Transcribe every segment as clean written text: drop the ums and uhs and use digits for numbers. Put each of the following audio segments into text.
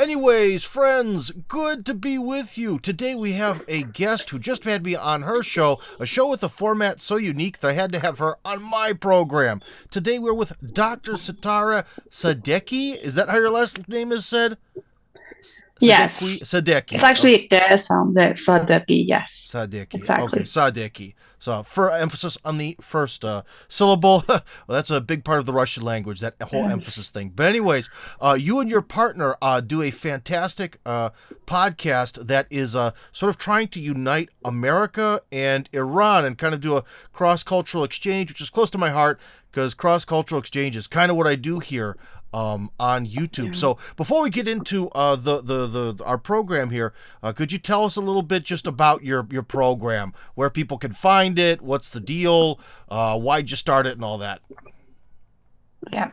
Anyways, friends, good to be with you. Today we have a guest who just had me on her show, a show with a format so unique that I had to have her on my program. Today we're with Dr. Setareh Sadeqi. Is that how your last name is said? Yes. Sadeqi. It's actually the sound that Sadeqi, yes. Sadeqi. Okay, Exactly. Sadeqi. So, for emphasis on the first syllable, well, that's a big part of the Russian language, that whole emphasis thing. But anyways, you and your partner do a fantastic podcast that is sort of trying to unite America and Iran and kind of do a cross-cultural exchange, which is close to my heart because cross-cultural exchange is kind of what I do here on YouTube. Yeah. So before we get into our program here, could you tell us a little bit just about your program, where people can find it, what's the deal, why'd you start it, and all that? Yeah.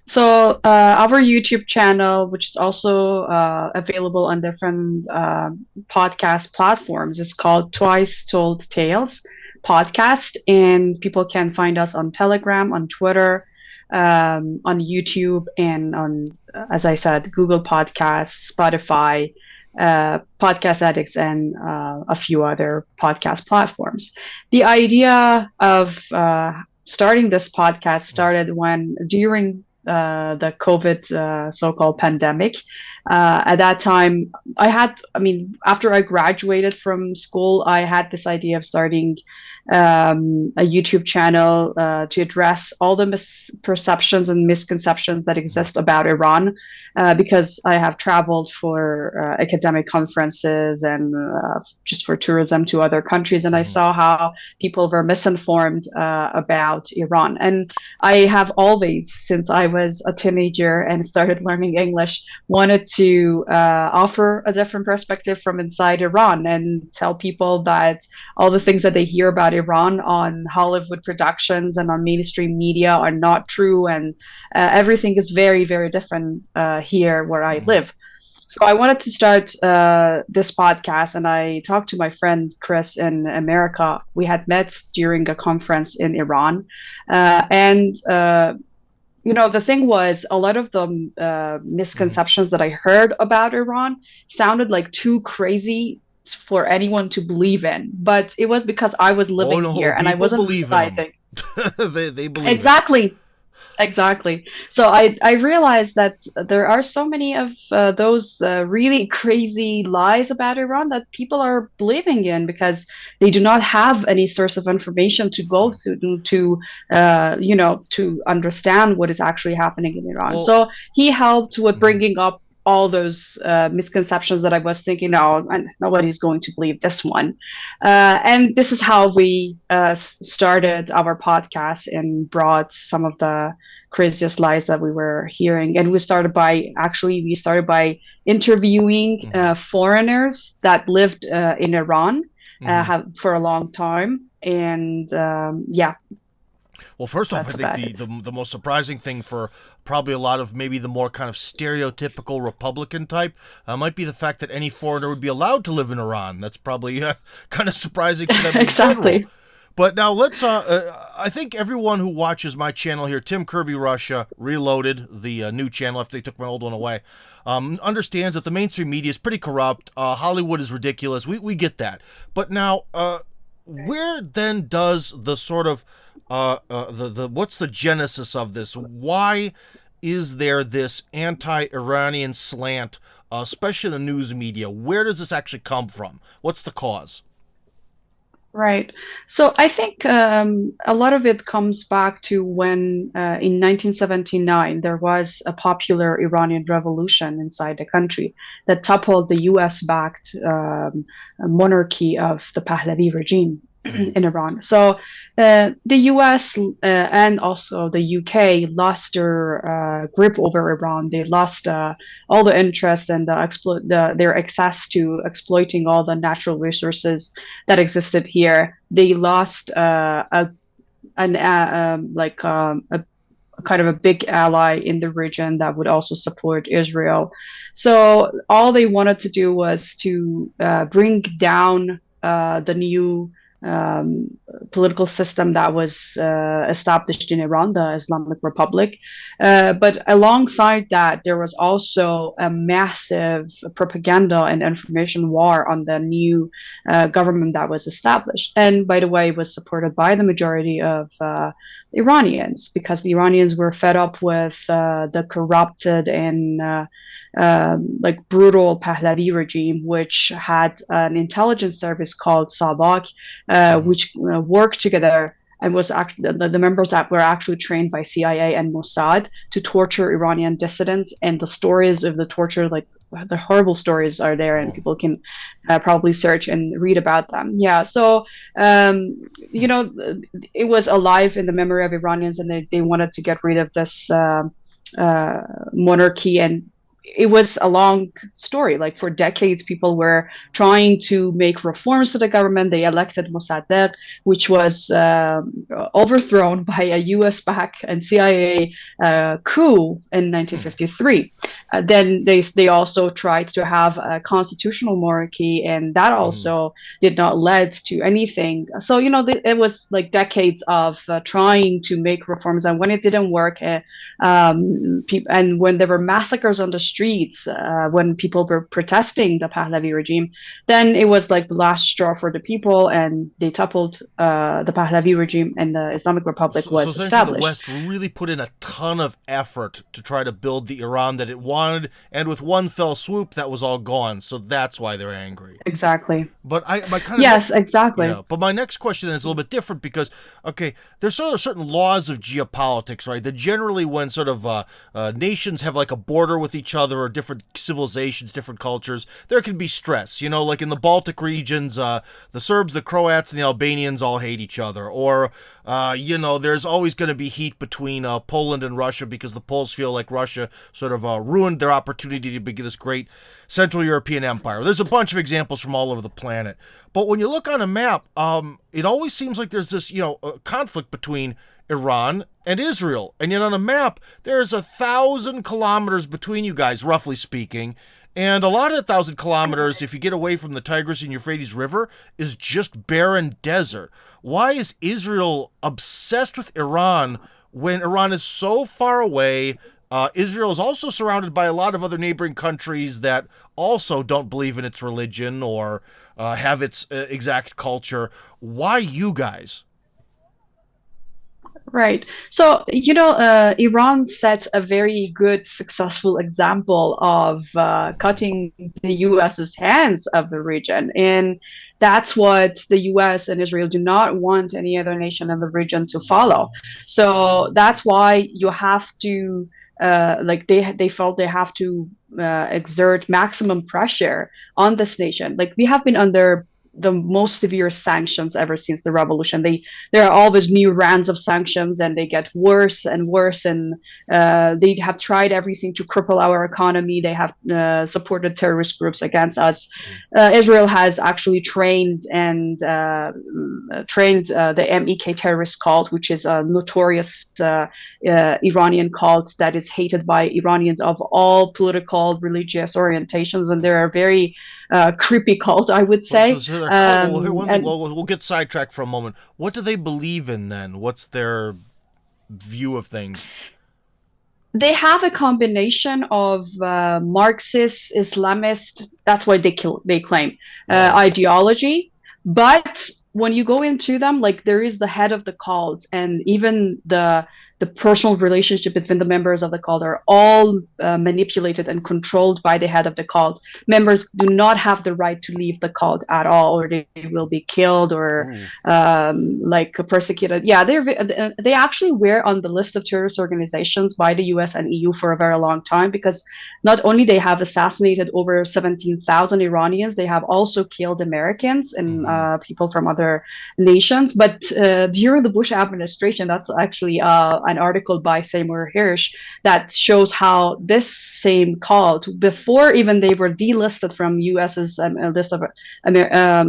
So our YouTube channel, which is also available on different podcast platforms, is called Twice Told Tales podcast, and people can find us on Telegram, on Twitter, on YouTube, and on, as I said, Google Podcasts, Spotify, Podcast Addicts, and a few other podcast platforms. The idea of starting this podcast started when during the COVID so-called pandemic. At that time, after I graduated from school, I had this idea of starting a YouTube channel to address all the misperceptions and misconceptions that exist about Iran, because I have traveled for academic conferences and just for tourism to other countries, and I saw how people were misinformed about Iran. And I have always, since I was a teenager and started learning English, wanted to offer a different perspective from inside Iran and tell people that all the things that they hear about Iran on Hollywood productions and on mainstream media are not true, and everything is very, very different here where I live. So I wanted to start this podcast, and I talked to my friend Chris in America. We had met during a conference in Iran, and the thing was, a lot of the misconceptions that I heard about Iran sounded like too crazy for anyone to believe in, but it was because I was living here and I wasn't realizing. They believe Exactly. So I realized that there are so many of those really crazy lies about Iran that people are believing in because they do not have any source of information to go to understand what is actually happening in Iran. Well, so he helped with bringing up all those misconceptions that I was thinking, no, nobody's going to believe this one. And this is how we started our podcast and brought some of the craziest lies that we were hearing. And we started by interviewing foreigners that lived in Iran for a long time. And well, first off, I think the most surprising thing for probably a lot of maybe the more kind of stereotypical Republican type might be the fact that any foreigner would be allowed to live in Iran. That's probably kind of surprising to them. Exactly. But now let's, I think everyone who watches my channel here, Tim Kirby Russia, Reloaded, the new channel after they took my old one away, understands that the mainstream media is pretty corrupt. Hollywood is ridiculous. We get that. But now, where then does the sort of what's the genesis of this? Why is there this anti-Iranian slant, especially in the news media? Where does this actually come from? What's the cause? Right. So I think a lot of it comes back to when in 1979 there was a popular Iranian revolution inside the country that toppled the US-backed monarchy of the Pahlavi regime in Iran. So the US and also the UK lost their grip over Iran. They lost all the interest and their access to exploiting all the natural resources that existed here. They lost a kind of a big ally in the region that would also support Israel. So all they wanted to do was to bring down the new political system that was established in Iran, the Islamic Republic. But alongside that, there was also a massive propaganda and information war on the new government that was established. And by the way, it was supported by the majority of Iranians, because the Iranians were fed up with the corrupted and like brutal Pahlavi regime, which had an intelligence service called Sadeqi, which worked together and was actually the members that were actually trained by CIA and Mossad to torture Iranian dissidents. And the stories of the torture, like the horrible stories, are there, and people can probably search and read about them. Yeah, so you know, it was alive in the memory of Iranians, and they wanted to get rid of this monarchy. And it was a long story. Like for decades, people were trying to make reforms to the government. They elected Mossadegh, which was overthrown by a US-backed and CIA coup in 1953. Then they also tried to have a constitutional monarchy, and that also did not lead to anything. So, you know, it was like decades of trying to make reforms. And when it didn't work, and when there were massacres on the streets, when people were protesting the Pahlavi regime, then it was like the last straw for the people, and they toppled the Pahlavi regime, and the Islamic Republic was established. The West really put in a ton of effort to try to build the Iran that it wanted, and with one fell swoop, that was all gone. So that's why they're angry. Exactly. But exactly. Yeah, but my next question is a little bit different because, okay, there's sort of certain laws of geopolitics, right? That generally, when sort of nations have like a border with each other, or different civilizations, different cultures, there can be stress. You know, like in the Baltic regions, the Serbs, the Croats, and the Albanians all hate each other. Or, you know, there's always going to be heat between Poland and Russia because the Poles feel like Russia sort of ruined their opportunity to be this great Central European empire. There's a bunch of examples from all over the planet. But when you look on a map, it always seems like there's this, you know, conflict between Iran and Israel. And yet on a map, there's 1,000 kilometers between you guys, roughly speaking. And a lot of 1,000 kilometers, if you get away from the Tigris and Euphrates River, is just barren desert. Why is Israel obsessed with Iran when Iran is so far away? Israel is also surrounded by a lot of other neighboring countries that also don't believe in its religion or have its exact culture. Why you guys? Right. So, you know, Iran set a very good, successful example of cutting the US's hands of the region. And that's what the US and Israel do not want any other nation in the region to follow. So that's why you have to, like, they felt they have to exert maximum pressure on this nation. Like, we have been under the most severe sanctions ever since the revolution. There are always new rounds of sanctions, and they get worse and worse. And they have tried everything to cripple our economy. They have supported terrorist groups against us. Israel has actually trained the MEK terrorist cult, which is a notorious Iranian cult that is hated by Iranians of all political, religious orientations, and they're a very creepy cult, I would say. We'll get sidetracked for a moment. What do they believe in then? What's their view of things? They have a combination of Marxist, Islamist, that's what they claim, ideology. But when you go into them, like, there is the head of the cult, and even the personal relationship between the members of the cult are all manipulated and controlled by the head of the cult. Members do not have the right to leave the cult at all, or they will be killed or like persecuted. Yeah, they actually were on the list of terrorist organizations by the US and EU for a very long time, because not only they have assassinated over 17,000 Iranians, they have also killed Americans and people from other nations. But during the Bush administration, that's actually an article by Seymour Hersh that shows how this same cult, before even they were delisted from US's list of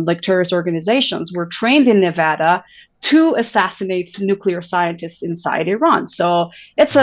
like terrorist organizations, were trained in Nevada to assassinate nuclear scientists inside Iran. So it's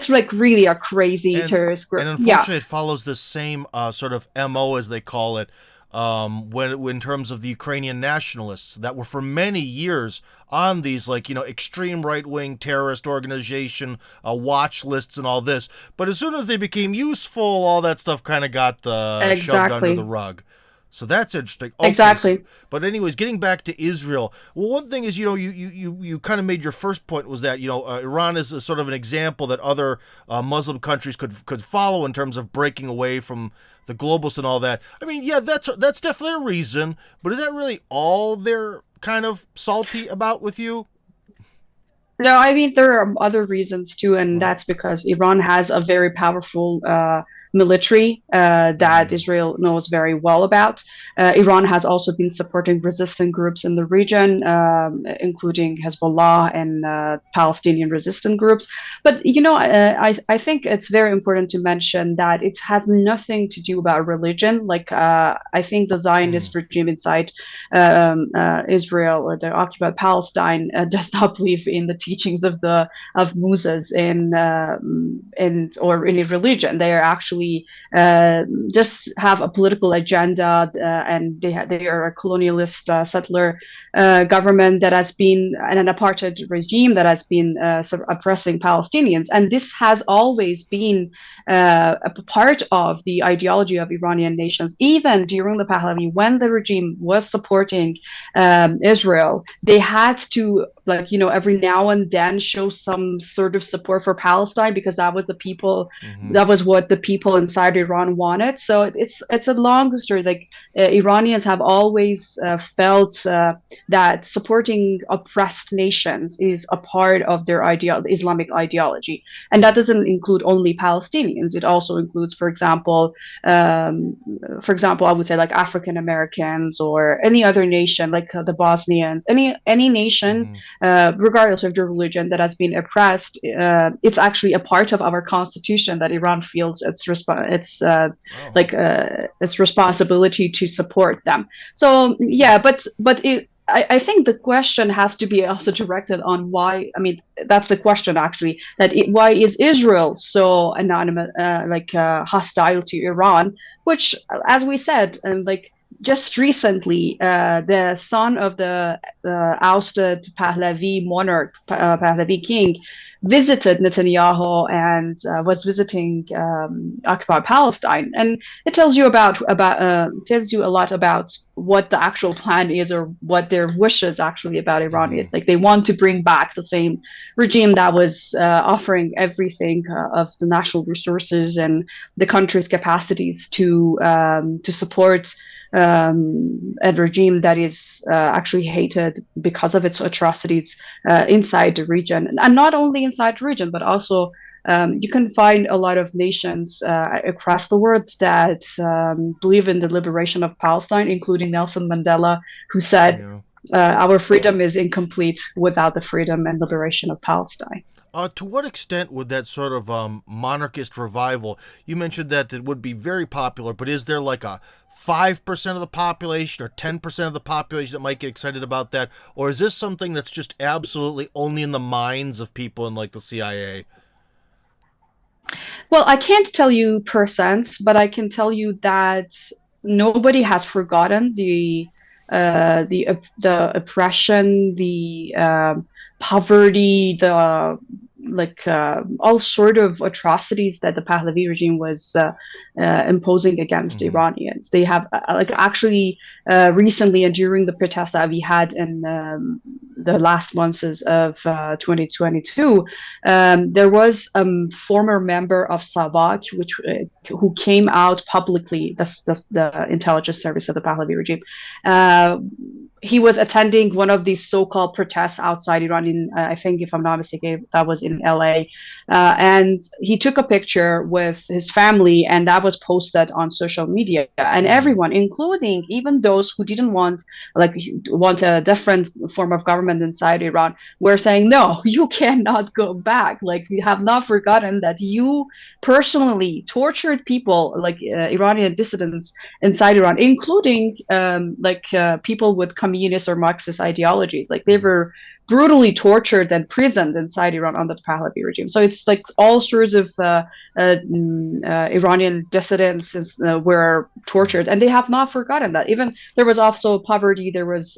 like really a crazy terrorist group. And unfortunately, it follows the same sort of MO, as they call it. when in terms of the Ukrainian nationalists that were for many years on these extreme right wing terrorist organization watch lists and all this. But as soon as they became useful, all that stuff kind of got shoved under the Exactly. rug. So that's interesting. Okay, Exactly. but anyways, getting back to Israel. Well, one thing is, you kind of made your first point was that Iran is a sort of an example that other Muslim countries could follow in terms of breaking away from the globalists and all that. I mean, yeah, that's definitely a reason, but is that really all they're kind of salty about with you? No, I mean there are other reasons too, and Well, that's because Iran has a very powerful military that mm, Israel knows very well about. Iran has also been supporting resistant groups in the region, including Hezbollah and Palestinian resistant groups. But I think it's very important to mention that it has nothing to do about religion. Like I think the mm, Zionist regime inside Israel or the occupied Palestine does not believe in the teachings of Moses and or any religion. They are actually just have a political agenda, and they are a colonialist settler government that has been and an apartheid regime that has been oppressing Palestinians, and this has always been a part of the ideology of Iranian nations. Even during the Pahlavi, when the regime was supporting Israel, they had to every now and then show some sort of support for Palestine because mm-hmm, that was what the people inside Iran wanted. So it's a long story. Like Iranians have always felt that supporting oppressed nations is a part of their Islamic ideology, and that doesn't include only Palestinians. It also includes, um, for example, I would say like African Americans or any other nation, like the Bosnians, any nation, mm-hmm. regardless of their religion, that has been oppressed. It's actually a part of our constitution that Iran feels Oh, its responsibility to support them. So yeah, I think the question has to be also directed on why. I mean, that's the question actually. Why is Israel so anonymous, hostile to Iran? Which, as we said, and like just recently, the son of the ousted Pahlavi monarch, Pahlavi king, visited Netanyahu and was visiting occupied Palestine, and it tells you a lot about what the actual plan is or what their wishes actually about Iran mm-hmm. is. Like they want to bring back the same regime that was offering everything of the national resources and the country's capacities to support a regime that is actually hated because of its atrocities inside the region, and not only inside the region, but also you can find a lot of nations across the world that believe in the liberation of Palestine, including Nelson Mandela, who said, Yeah. "Our freedom is incomplete without the freedom and liberation of Palestine." To what extent would that sort of monarchist revival? You mentioned that it would be very popular, but is there like a 5% of the population or 10% of the population that might get excited about that? Or is this something that's just absolutely only in the minds of people in like the CIA? Well, I can't tell you percents, but I can tell you that nobody has forgotten the oppression, the poverty, the all sort of atrocities that the Pahlavi regime was imposing against Mm-hmm. Iranians. They have actually recently and during the protests that we had in the last months of 2022, there was a former member of Savak, who came out publicly, the intelligence service of the Pahlavi regime. Uh, he was attending one of these so-called protests outside Iran. I think, if I'm not mistaken, that was in LA, and he took a picture with his family, and that was posted on social media. And Mm. everyone, including even those who didn't want a different form of government inside Iran, were saying, "No, you cannot go back. Like we have not forgotten that you personally tortured people like Iranian dissidents inside Iran, including people with communist or Marxist ideologies. Like they Mm. were brutally tortured and imprisoned inside Iran under the Pahlavi regime. So it's like all sorts of Iranian dissidents were tortured, and they have not forgotten that. Even there was also poverty. There was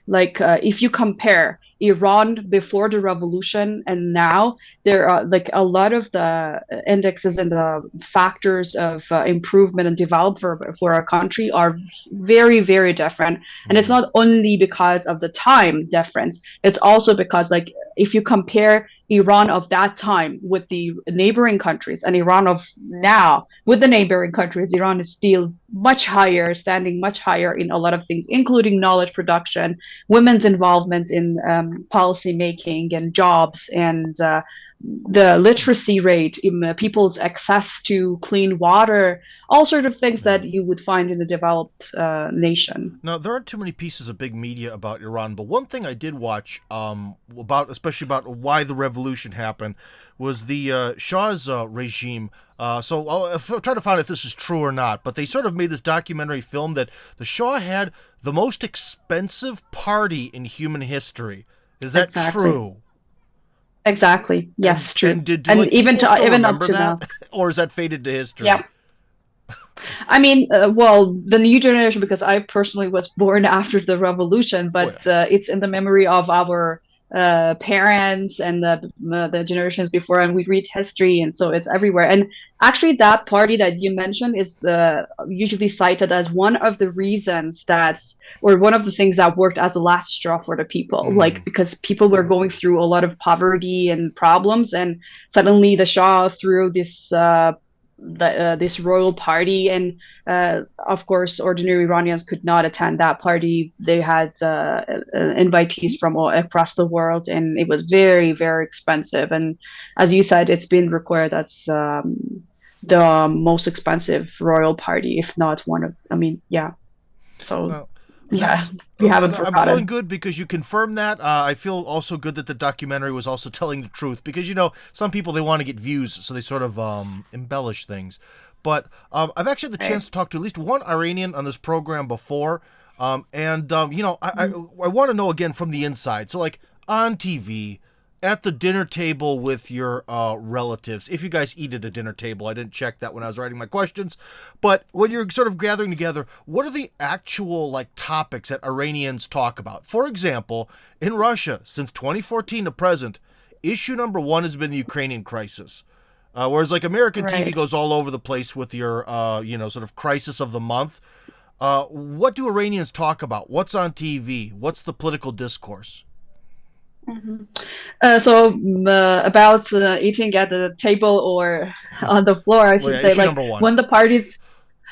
if you compare Iran before the revolution and now, there are like a lot of the indexes and the factors of improvement and development for our country are very, very different. And it's not only because of the time difference, it's also because, like, if you compare Iran of that time with the neighboring countries and Iran of now with the neighboring countries, Iran is still much higher, standing much higher in a lot of things, including knowledge production, women's involvement in policy making and jobs, and the literacy rate, in people's access to clean water, all sort of things that you would find in a developed nation. Now, there aren't too many pieces of big media about Iran, but one thing I did watch especially about why the revolution happened, was the Shah's regime. So I'll try to find if this is true or not, but they sort of made this documentary film that the Shah had the most expensive party in human history. Is that true? Exactly. Yes, true. And even up to that? now, Or is that faded to history? yeah. I mean, well, the new generation, because I personally was born after the revolution, but it's in the memory of our parents and the generations before, and we read history, and so it's everywhere. And actually, that party that you mentioned is usually cited as one of the reasons or one of the things that worked as the last straw for the people, like, because people were going through a lot of poverty and problems, and suddenly the Shah threw this royal party, and of course ordinary Iranians could not attend that party. They had invitees from all across the world, and it was very, very expensive. And as you said, it's been recorded as the most expensive royal party, if not one of, so yeah, we haven't forgotten. I'm feeling good because you confirmed that. I feel also good that the documentary was also telling the truth, because, some people, they want to get views, so they sort of embellish things. But I've actually had the chance to talk to at least one Iranian on this program before, I want to know again from the inside. So, like, on TV, at the dinner table with your relatives, if you guys eat at a dinner table. I didn't check that when I was writing my questions. But when you're sort of gathering together, what are the actual, like, topics that Iranians talk about? For example, in Russia, since 2014 to present, issue number one has been the Ukrainian crisis. Whereas, like, American TV goes all over the place with your, sort of crisis of the month. What do Iranians talk about? What's on TV? What's the political discourse? About eating at the table or on the floor, I should say, like, when the parties.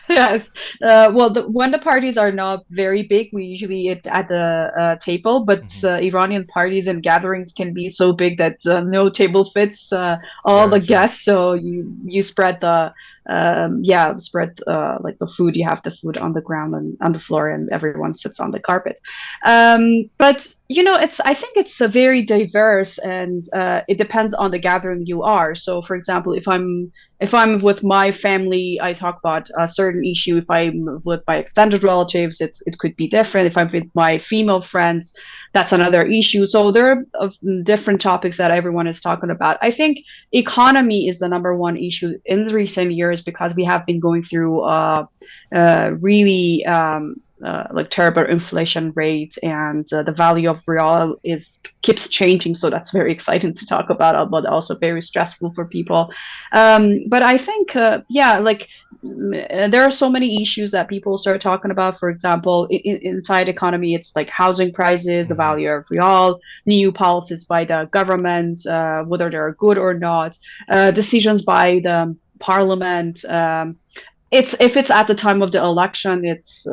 Yes. When the parties are not very big, we usually eat at the table. But Iranian parties and gatherings can be so big that no table fits all the guests. So you spread the like the food. You have the food on the ground and on the floor, and everyone sits on the carpet. But I think it's a very diverse, and it depends on the gathering you are. So, for example, if I'm with my family, I talk about a certain issue. If I'm with my extended relatives, it could be different. If I'm with my female friends, that's another issue. So there are different topics that everyone is talking about. I think economy is the number one issue in the recent years, because we have been going through really like terrible inflation rate, and the value of real keeps changing. So that's very exciting to talk about, but also very stressful for people. But I think, there are so many issues that people start talking about. For example, inside economy, it's like housing prices, the value of real, new policies by the government, whether they're good or not, decisions by the parliament. If it's at the time of the election, it's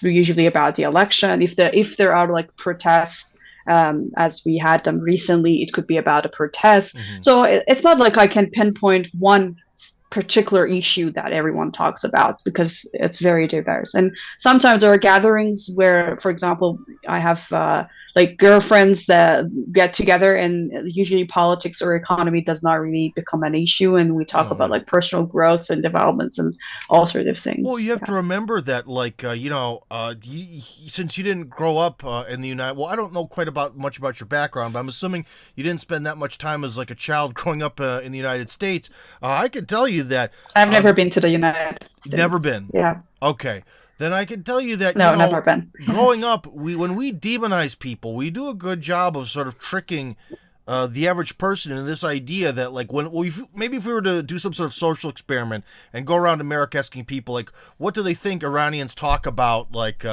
usually about the election. If there are like protests, as we had them recently, it could be about a protest. So it's not like I can pinpoint one particular issue that everyone talks about because it's very diverse. And sometimes there are gatherings where, for example, I have like girlfriends that get together, and usually politics or economy does not really become an issue, and we talk Oh about yeah. like personal growth and developments and all sorts of Well, you things. have Yeah. to remember that, like, since you didn't grow up in the United, well, I don't know quite about much about your background, but I'm assuming you didn't spend that much time as like a child growing up in the United States. I can tell you that I've never uh, been to the United never States. been. Yeah. Okay, then I can tell you that No, never been. growing up, when we demonize people, we do a good job of sort of tricking the average person into this idea that like maybe if we were to do some sort of social experiment and go around America asking people like what do they think Iranians talk about like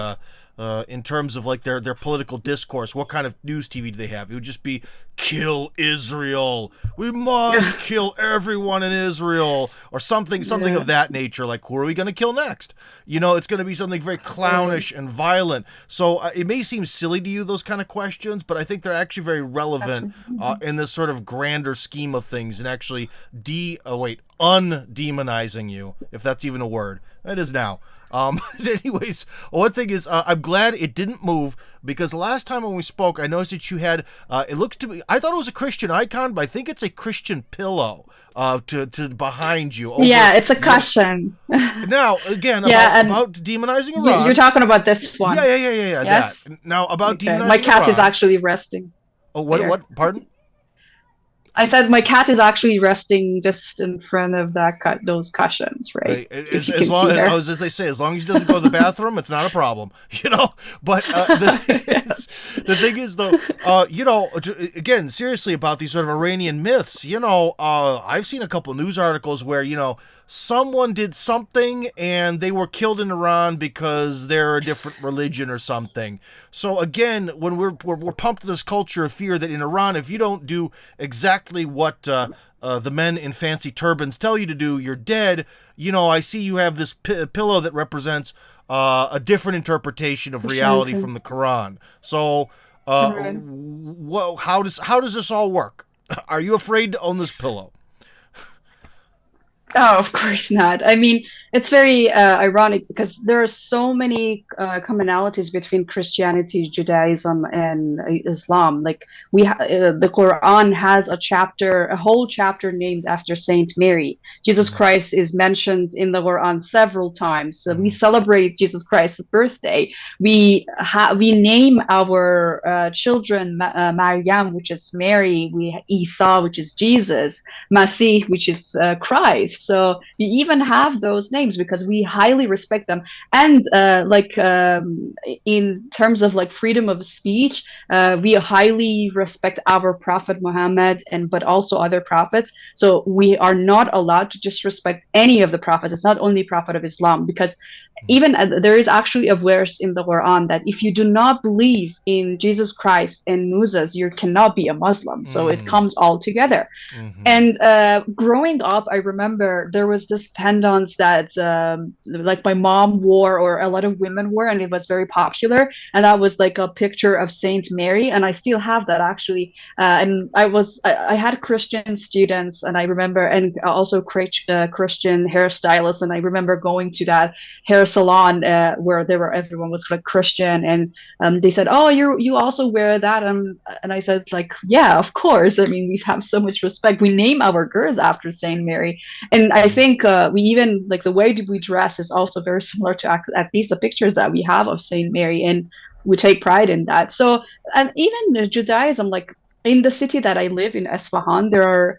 in terms of like their political discourse, what kind of news TV do they have? It would just be kill Israel. We must kill everyone in Israel or something Yeah. of that nature. Like who are we going to kill next? It's going to be something very clownish and violent. So it may seem silly to you those kind of questions, but I think they're actually very relevant Absolutely. in this sort of grander scheme of things and actually undemonizing you, if that's even a word. It is now. Anyways, one thing is, I'm glad it didn't move because last time when we spoke, I noticed that you had. It looks to me. I thought it was a Christian icon, but I think it's a Christian pillow. To behind you. Over. Yeah, it's a Yep. caution. Now again Yeah, and about demonizing you're Iran. talking about this Yeah, one. yeah, yeah, yeah, yeah. That. Yes? Now about Okay. My demonizing cat is Iran. actually resting Oh, what? there. What? Pardon? I said my cat is actually resting just in front of those cushions, right? If you As can long see her. as they say, as long as he doesn't go to the bathroom, it's not a problem, But the thing is, though, again, seriously about these sort of Iranian myths, I've seen a couple news articles where someone did something and they were killed in Iran because they're a different religion or something. So again, when we're pumped to this culture of fear that in Iran, if you don't do exactly what the men in fancy turbans tell you to do, you're dead. I see you have this pillow that represents a different interpretation of reality Christianity. from the Quran. So, Right. how does this all work? Are you afraid to own this pillow? Oh, of course not. I mean, it's very ironic because there are so many commonalities between Christianity, Judaism, and Islam. Like the Quran has a whole chapter named after Saint Mary. Jesus Mm-hmm. Christ is mentioned in the Quran several times. So we Mm-hmm. celebrate Jesus Christ's birthday. We name our children Maryam, which is Mary. We Isa, which is Jesus. Masih, which is Christ. So we even have those names because we highly respect them. And in terms of like freedom of speech, we highly respect our Prophet Muhammad and but also other prophets. So we are not allowed to disrespect any of the prophets. It's not only Prophet of Islam because even there is actually a verse in the Quran that if you do not believe in Jesus Christ and Moses, you cannot be a Muslim. So it Mm-hmm. comes all together. Mm-hmm. And growing up, I remember there was this pendants that like my mom wore or a lot of women wore, and it was very popular. And that was like a picture of Saint Mary, and I still have that actually. And I had Christian students, and I remember, and also Christian hairstylists, and I remember going to that hair salon where everyone was like Christian, and they said, "Oh, you also wear that?" And I said, like, "Yeah, of course. I mean, we have so much respect. We name our girls after Saint Mary, and I think we even like the way we dress is also very similar to at least the pictures that we have of Saint Mary, and we take pride in that. So, and even Judaism, like in the city that I live in, Esfahan, there are,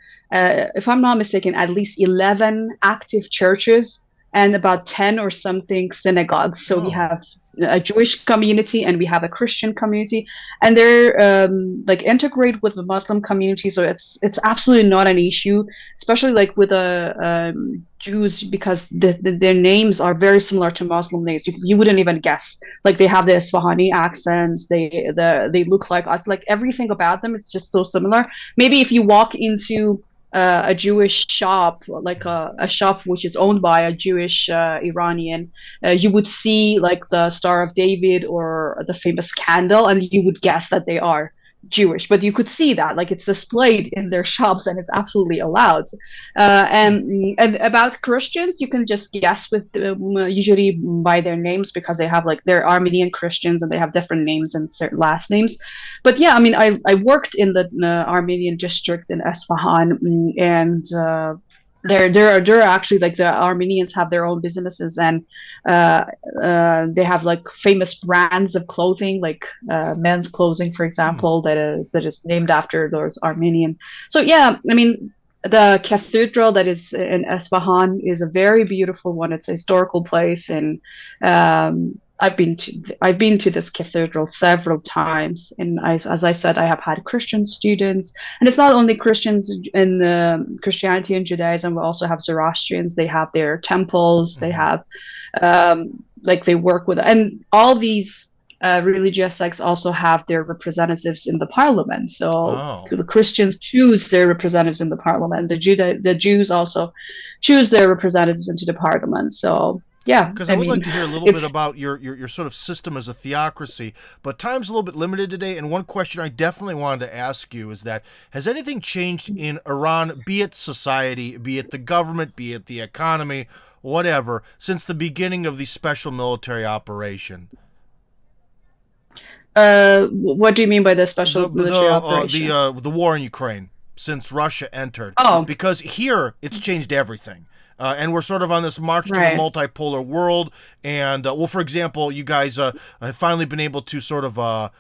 if I'm not mistaken, at least 11 active churches and about 10 or something synagogues. So we Oh. have a Jewish community and we have a Christian community, and they're like integrate with the Muslim community. So it's absolutely not an issue, especially like with the Jews, because their names are very similar to Muslim names. You wouldn't even guess. Like they have the Isfahani accents. They look like us. Like everything about them, it's just so similar. Maybe if you walk into a Jewish shop, like a shop which is owned by a Jewish Iranian, you would see like the Star of David or the famous candle, and you would guess that they are Jewish, but you could see that like it's displayed in their shops and it's absolutely allowed. And about Christians, you can just guess with usually by their names because they have like they're Armenian Christians and they have different names and certain last names. But yeah, I mean, I worked in the Armenian district in Esfahan, and there are actually like the Armenians have their own businesses, and they have like famous brands of clothing, like men's clothing, for example, that is named after those Armenian. So yeah, I mean, the cathedral that is in Esfahan is a very beautiful one. It's a historical place, and I've been to this cathedral several times, and as I said, I have had Christian students, and it's not only Christians in Christianity and Judaism. We also have Zoroastrians. They have their temples. They have like they work with, and all these religious sects also have their representatives in the parliament. So Oh. the Christians choose their representatives in the parliament. The Jews also choose their representatives into the parliament. So yeah, Because I I would mean, like to hear a little bit it's about your sort of system as a theocracy, but time's a little bit limited today. And one question I definitely wanted to ask you is that has anything changed in Iran, be it society, be it the government, be it the economy, whatever, since the beginning of the special military operation? what do you mean by the special military operation? The war in Ukraine since Russia entered, Oh, because here it's changed everything. And we're sort of on this march to the right. multipolar world. And, well, for example, you guys have finally been able to sort of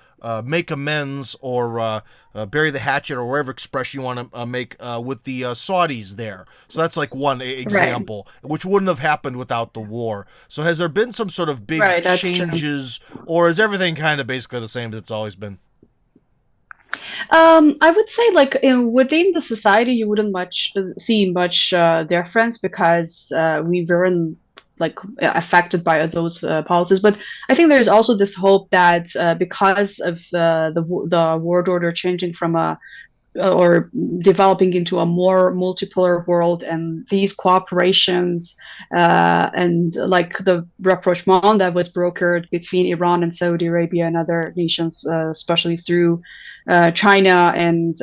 make amends or bury the hatchet or whatever expression you want to make with the Saudis there. So that's like one Right. example, which wouldn't have happened without the war. So has there been some sort of big Right, that's true. changes, or is everything kind of basically the same as it's always been? I would say like within the society, you wouldn't much see much difference because we weren't like affected by those policies. But I think there's also this hope that because of the world order changing from a or developing into a more multipolar world, and these cooperations and like the rapprochement that was brokered between Iran and Saudi Arabia and other nations, especially through China, and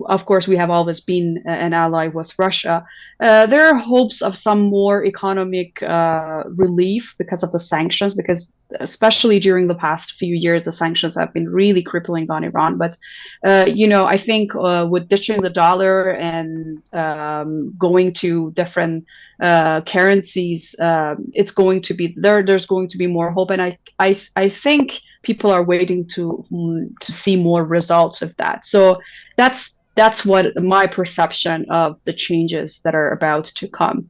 of course we have always been an ally with Russia. There are hopes of some more economic relief because of the sanctions, because especially during the past few years the sanctions have been really crippling on Iran. But I think with ditching the dollar and going to different currencies, it's going to be there. There's going to be more hope, and I think people are waiting to see more results of that. So that's what my perception of the changes that are about to come.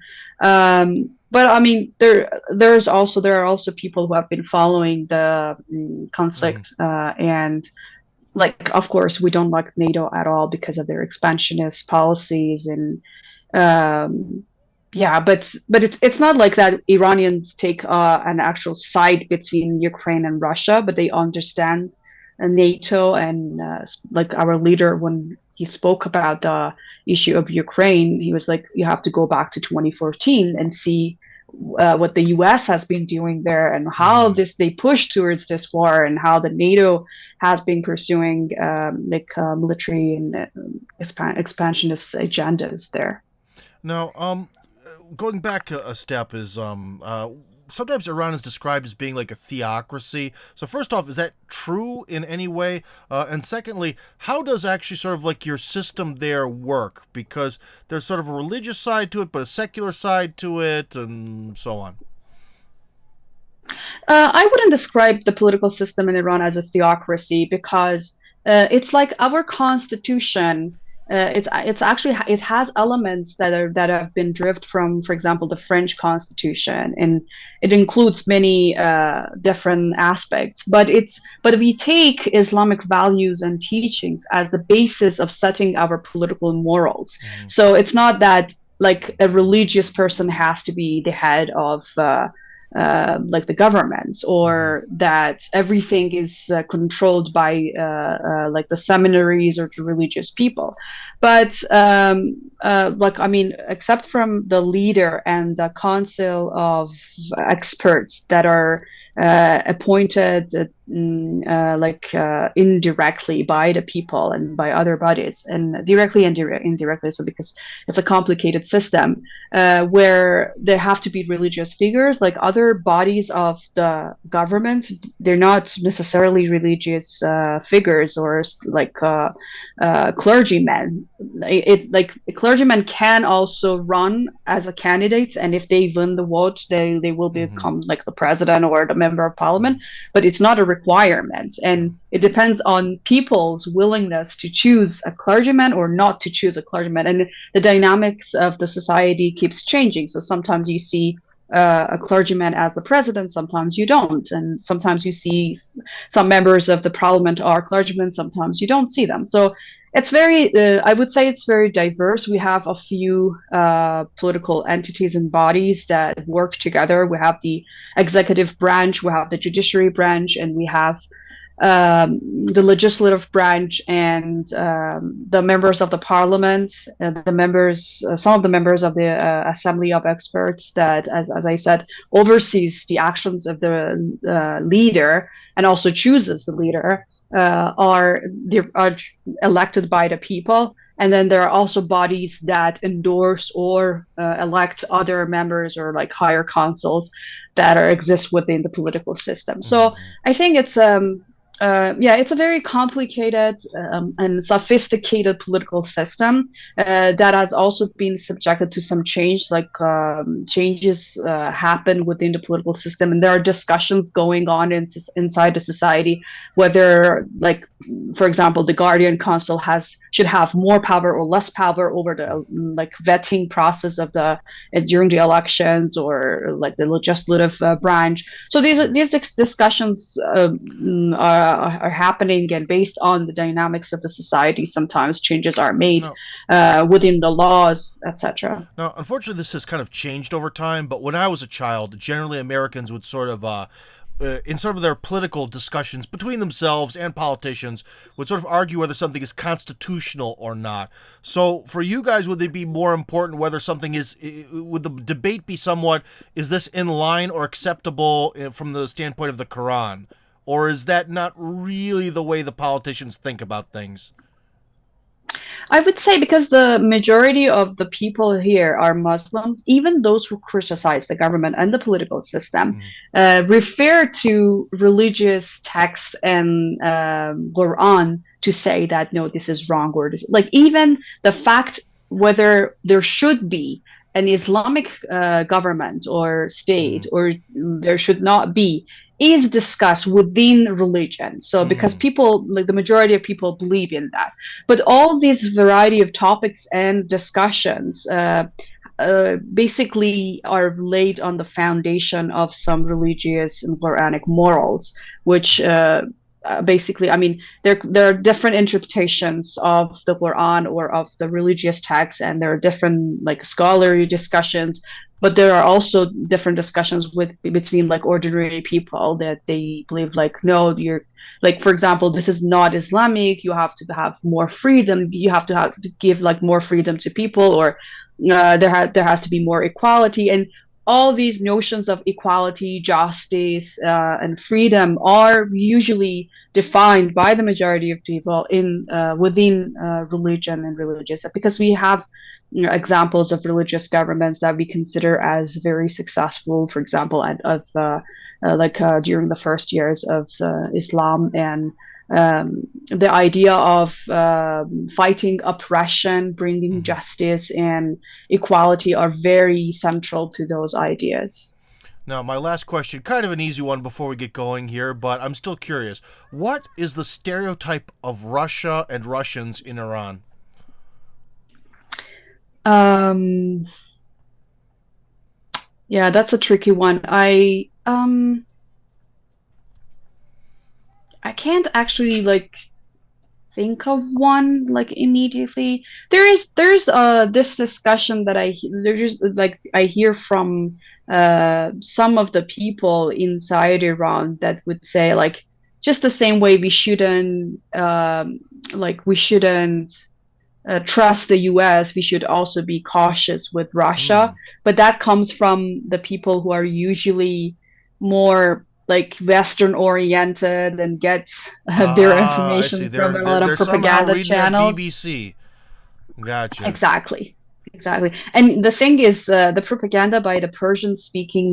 But I mean, there are also people who have been following the Mm-hmm. conflict, and like of course we don't like NATO at all because of their expansionist policies, and um, yeah, but it's not like that Iranians take an actual side between Ukraine and Russia, but they understand NATO, and like our leader, when he spoke about the issue of Ukraine, he was like, you have to go back to 2014 and see what the US has been doing there, and how Mm-hmm. this they push towards this war, and how the NATO has been pursuing military and expansionist agendas there. Now, going back a step is sometimes Iran is described as being like a theocracy. So first off, is that true in any way? And secondly, how does actually sort of like your system there work? Because there's sort of a religious side to it, but a secular side to it, and so on. I wouldn't describe the political system in Iran as a theocracy because it's like our constitution. It's actually it has elements that have been derived from, for example, the French Constitution, and it includes many different aspects. But we take Islamic values and teachings as the basis of setting our political morals. Mm-hmm. So it's not that like a religious person has to be the head of like the government, Mm-hmm. or that everything is controlled by like the seminaries or the religious people. But like I mean, except from the leader and the council of experts that are appointed indirectly by the people and by other bodies, and directly and indirectly. So because it's a complicated system where there have to be religious figures, like other bodies of the government. They're not necessarily religious figures or clergymen. Like clergymen can also run as a candidate, and if they win the vote, they will become like the president or the member of parliament. But it's not a requirement, and it depends on people's willingness to choose a clergyman or not to choose a clergyman. And the dynamics of the society keeps changing. So sometimes you see a clergyman as the president, sometimes you don't, and sometimes you see some members of the parliament are clergymen, sometimes you don't see them. So it's very, I would say it's very diverse. We have a few political entities and bodies that work together. We have the executive branch, we have the judiciary branch, and we have the legislative branch, and the members of the parliament, the members, some of the members of the assembly of experts that, as I said, oversees the actions of the leader and also chooses the leader, are elected by the people. And then there are also bodies that endorse or elect other members or like higher councils that exist within the political system. So I think it's it's a very complicated and sophisticated political system that has also been subjected to some change. Like changes happen within the political system, and there are discussions going on inside the society whether, like, for example, the Guardian Council should have more power or less power over the like vetting process of during the elections, or like the legislative branch. So these discussions are happening, and based on the dynamics of the society, sometimes changes are made within the laws, etc. Now, unfortunately, this has kind of changed over time, but when I was a child, generally Americans would sort of in some of their political discussions between themselves and politicians, would sort of argue whether something is constitutional or not. So for you guys, would it be more important whether something is, would the debate be somewhat, is this in line or acceptable from the standpoint of the Quran? Or is that not really the way the politicians think about things? I would say because the majority of the people here are Muslims, even those who criticize the government and the political system refer to religious text and Quran to say that, no, this is wrong, or this, like, even the fact whether there should be an Islamic government or state or there should not be is discussed within religion. So because people, like the majority of people, believe in that. But all these variety of topics and discussions basically are laid on the foundation of some religious and Quranic morals, which basically, I mean, there are different interpretations of the Quran or of the religious texts, and there are different like scholarly discussions, but there are also different discussions between like ordinary people that they believe like, no, you're like, for example, this is not Islamic, you have to have more freedom, you have to give like more freedom to people, or there has to be more equality. And all these notions of equality, justice, and freedom are usually defined by the majority of people within religion and religious, because we have examples of religious governments that we consider as very successful, for example, during the first years of Islam, and the idea of fighting oppression, bringing justice and equality are very central to those ideas. Now, my last question, kind of an easy one before we get going here, but I'm still curious. What is the stereotype of Russia and Russians in Iran? Yeah, that's a tricky one. I can't actually like think of one like immediately. There's this discussion that I hear from some of the people inside Iran that would say, like, just the same way we shouldn't trust the US, we should also be cautious with Russia. But that comes from the people who are usually more like Western oriented and get their Ah, I see. information from a lot of They're somehow propaganda reading that channels. BBC. Gotcha. Exactly. Exactly. And the thing is, the propaganda by the Persian speaking,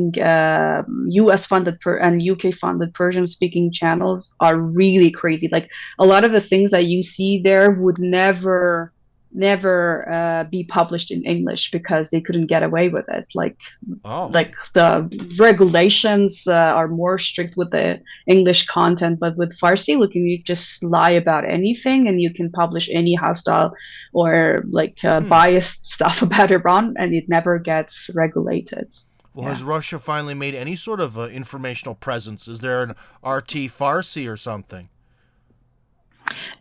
US funded and UK funded Persian speaking channels are really crazy. Like a lot of the things that you see there would never be published in English because they couldn't get away with it. Oh. Like the regulations are more strict with the English content, but with Farsi, look, you just lie about anything and you can publish any hostile or like Hmm. biased stuff about Iran, and it never gets regulated. Well, Yeah. has Russia finally made any sort of informational presence? Is there an RT Farsi or something?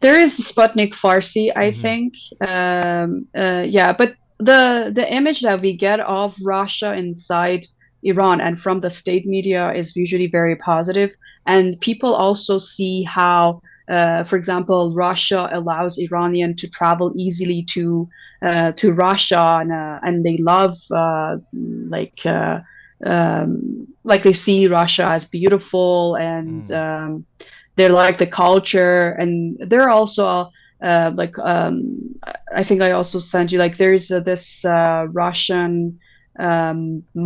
There is Sputnik Farsi, I Mm-hmm. think. Yeah, but the image that we get of Russia inside Iran and from the state media is usually very positive. And people also see how, for example, Russia allows Iranian to travel easily to Russia, and they love like. Like they see Russia as beautiful, and Mm. they like the culture, and they're also like I think I also sent you like there's this Russian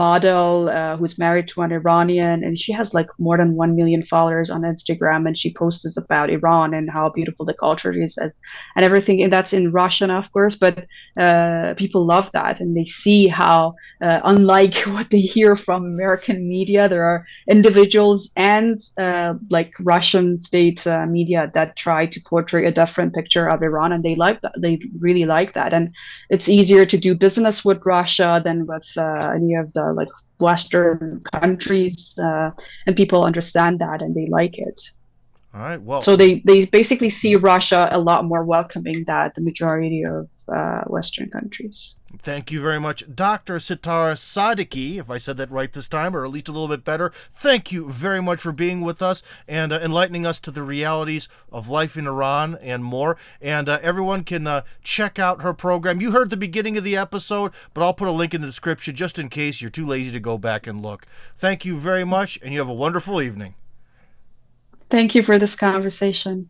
model who's married to an Iranian, and she has like more than 1 million followers on Instagram, and she posts about Iran and how beautiful the culture is and everything, and that's in Russian, of course, but people love that, and they see how unlike what they hear from American media, there are individuals and like Russian state media that try to portray a different picture of Iran, and they like that. They really like that, and it's easier to do business with Russia than with any of the like Western countries, and people understand that and they like it. All right. Well, So they basically see Russia a lot more welcoming than the majority of Western countries. thank you very much, Dr. Setareh Sadeqi, if I said that right this time, or at least a little bit better. Thank you very much for being with us and enlightening us to the realities of life in Iran and more. And everyone can check out her program. You heard the beginning of the episode, but I'll put a link in the description just in case you're too lazy to go back and look. Thank you very much, and you have a wonderful evening. Thank you for this conversation.